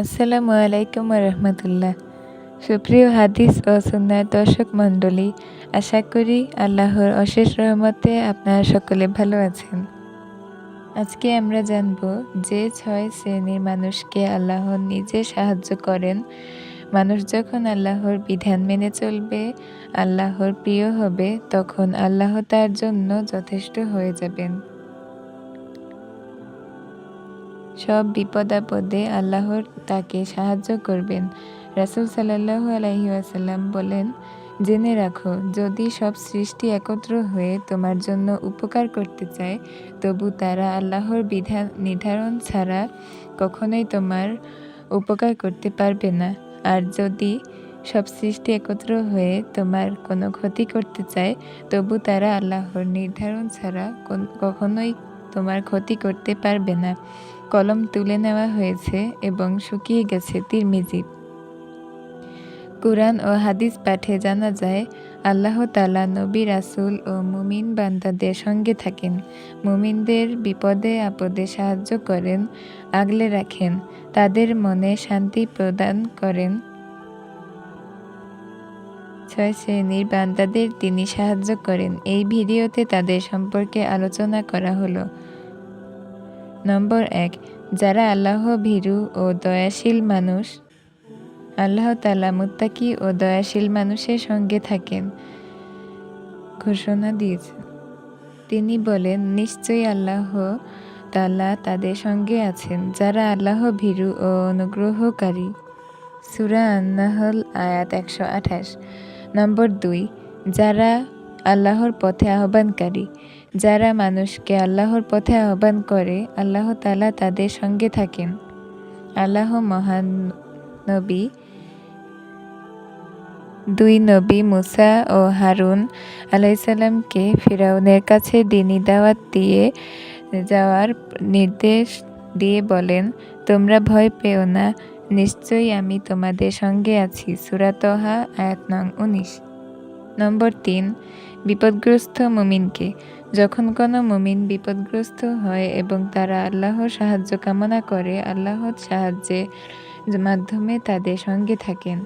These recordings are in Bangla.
আসসালামু আলাইকুম রহমতুল্লাহ। সুপ্রিয় হাদিস ও সুন্নাহর দর্শক মণ্ডলী, আশা করি আল্লাহর অশেষ রহমতে আপনারা সকলে ভালো আছেন। আজকে আমরা জানব যে 6 শ্রেণীর মানুষকে আল্লাহ নিজে সাহায্য করেন। মানুষ যখন আল্লাহর বিধান মেনে চলবে, আল্লাহর প্রিয় হবে, তখন আল্লাহ তার জন্য যথেষ্ট হয়ে যাবেন। সব বিপদ-আপদে আল্লাহ তাকে সাহায্য করবেন। রাসূল সাল্লাল্লাহু আলাইহি ওয়াসাল্লাম বলেন, জেনে রাখো, যদি সব সৃষ্টি একত্র হয়ে তোমার জন্য উপকার করতে চায়, তবু তারা আল্লাহর বিধান নির্ধারণ ছাড়া কখনোই তোমার উপকার করতে পারবে না। আর যদি সব সৃষ্টি একত্র হয়ে তোমার কোনো ক্ষতি করতে চায়, তবু তারা আল্লাহর নির্ধারণ ছাড়া কখনোই তোমার ক্ষতি করতে পারবে না। কলম তুলে নেওয়া হয়েছে এবং শুকিয়ে গেছে। তিরমিজি। কুরআন ও হাদিস পাঠে জানা যায়, আল্লাহ তাআলা নবী, রাসূল ও মুমিন বান্দাদের সঙ্গে থাকেন। মুমিনদের বিপদে আপদে সাহায্য করেন, আগলে রাখেন, তাদের মনে শান্তি প্রদান করেন। 6 শ্রেণীর বান্দাদের তিনি সাহায্য করেন। এই ভিডিওতে তাদের সম্পর্কে আলোচনা করা হলো। নম্বর 1, যারা আল্লাহ ভীরু ও দয়াশীল মানুষ। আল্লাহ তাআলা মুত্তাকি ও দয়াশীল মানুষের সঙ্গে থাকেন ঘোষণা দিয়েছেন। তিনি বলেন, নিশ্চয়ই আল্লাহ তাআলা তাদের সঙ্গে আছেন যারা আল্লাহ ভীরু ও অনুগ্রহকারী। সূরা আন-নাহল আয়াত 128। নম্বর 2, যারা আল্লাহর পথে আহ্বানকারী। যারা মানুষকে আল্লাহর পথে আহ্বান করে, আল্লাহ তাআলা তাদের সঙ্গে থাকেন। আল্লাহ মহান নবী 2 নবী মুসা ও হারুন আলাইহিসসালামকে ফিরআউনের কাছে দ্বীনি দাওয়াত দিয়ে যাওয়ার নির্দেশ দিয়ে বলেন, তোমরা ভয় পেও না, নিশ্চয়ই আমি তোমাদের সঙ্গে আছি। সূরা তহা আয়াত নং 19। নম্বর 3, বিপদগ্রস্ত মুমিনকে। যখন কোনো মুমিন বিপদগ্রস্ত হয় এবং তারা আল্লাহর সাহায্য কামনা করে, আল্লাহর সাহায্যের মাধ্যমে তাদের সঙ্গে থাকেন।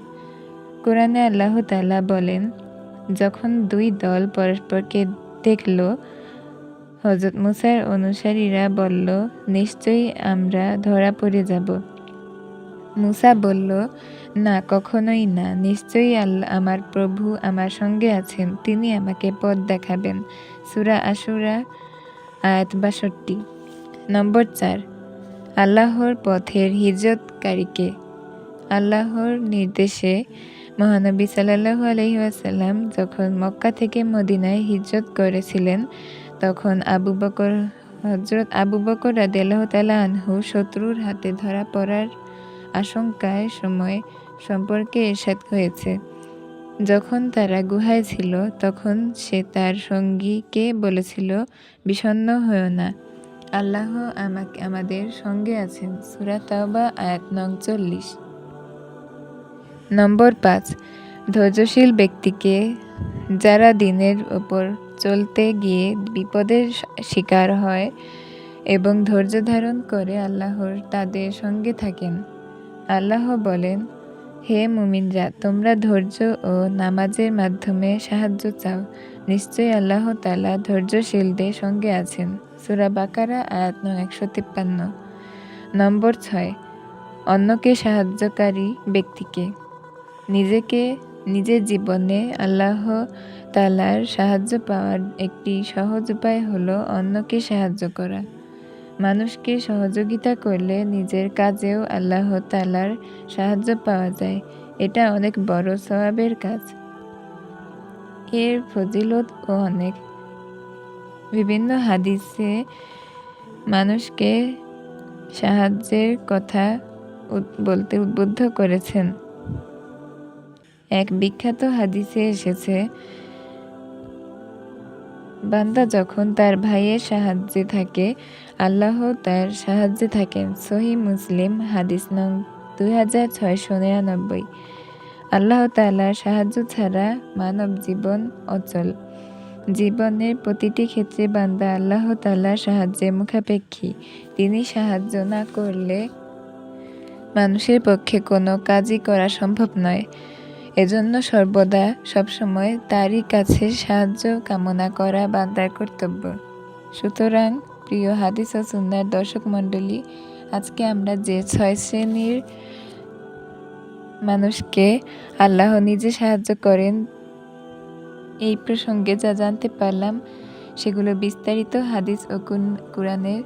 কোরআনে আল্লাহ তাআলা বলেন, যখন 2 দল পরস্পরকে দেখল, হযরত মুসার অনুসারীরা বলল, নিশ্চয়ই আমরা ধরা পড়ে যাব। মুসা বলল, না, কখনোই না, নিশ্চয়ই আমার প্রভু আমার সঙ্গে আছেন, তিনি আমাকে পথ দেখাবেন। সূরা আশুরা আয়াত 62। নম্বর 4, আল্লাহর পথের হিজরতকারীকে। আল্লাহর নির্দেশে মহানবী সাল্লাল্লাহু আলাইহি ওয়াসাল্লাম যখন মক্কা থেকে মদিনায় হিজরত করেছিলেন, তখন হযরত আবু বকর রাদিয়াল্লাহু তাআলা আনহু শত্রুর হাতে ধরা পড়ার আশঙ্কায় সময় সম্পর্কে ইরশাদ হয়েছে। যখন তারা গুহায় ছিল, তখন সে তার সঙ্গীকে বলেছিল, বিষণ্ণ হয়ো না, আল্লাহ আমাদের সঙ্গে আছেন। সূরা তাওবা আয়াত নং 40। নম্বর 5, ধৈর্যশীল ব্যক্তিকে। যারা দ্বীনের উপর চলতে গিয়ে বিপদের শিকার হয় এবং ধৈর্য ধারণ করে, আল্লাহর তাদের সঙ্গে থাকেন। আল্লাহ বলেন, হে মুমিনরা, তোমরা ধৈর্য ও নামাজের মাধ্যমে সাহায্য চাও, নিশ্চয়ই আল্লাহ তাআলা ধৈর্যশীলদের সঙ্গে আছেন। সূরা বাকারা আয়াত নং 153। নম্বর 6, অন্যকে সাহায্যকারী ব্যক্তিকে। নিজের জীবনে আল্লাহ তাআলার সাহায্য পাওয়ার একটি সহজ উপায় হলো অন্যকে সাহায্য করা। মানুষকে সহযোগিতা করলে নিজের কাজেও আল্লাহ তাআলার সাহায্য পাওয়া যায়। এটা অনেক বড় সওয়াবের কাজ। এর ফজিলতও অনেক। বিভিন্ন হাদিসে মানুষকে সাহায্যের কথা বলতে উদ্বুদ্ধ করেছেন। এক বিখ্যাত হাদিসে এসেছে, বান্দা যখন তার ভাইয়ের সাহায্যে থাকে, আল্লাহ তার সাহায্যে থাকেন। সহিহ মুসলিম হাদিস নং 2699। আল্লাহ তাআলার সাহায্য ছাড়া মানব জীবন অচল। জীবনের প্রতিটি ক্ষেত্রে বান্দা আল্লাহ তাআলার সাহায্যের মুখাপেক্ষী। তিনি সাহায্য না করলে মানুষের পক্ষে কোনো কাজই করা সম্ভব নয়। এজন্য সর্বদা সবসময় তারই কাছে সাহায্য কামনা করা বান্দার কর্তব্য। সুতরাং প্রিয় হাদিস ও সুন্নাহর দর্শক মণ্ডলী, আজকে আমরা যে 6 শ্রেণীর মানুষকে আল্লাহ নিজে সাহায্য করেন এই প্রসঙ্গে যা জানতে পারলাম, সেগুলো বিস্তারিত হাদিস ও কুরআনের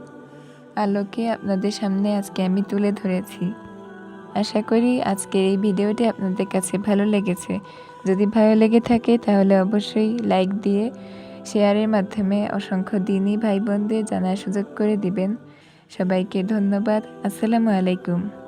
আলোকে আপনাদের সামনে আজকে আমি তুলে ধরেছি। আশা করি আজকের এই ভিডিওটি আপনাদের কাছে ভালো লেগেছে। যদি ভালো লেগে থাকে তাহলে অবশ্যই লাইক দিয়ে শেয়ারের মাধ্যমে অসংখ্য দ্বীনি ভাই বোনদের জানার সুযোগ করে দিবেন। সবাইকে ধন্যবাদ। আসসালামু আলাইকুম।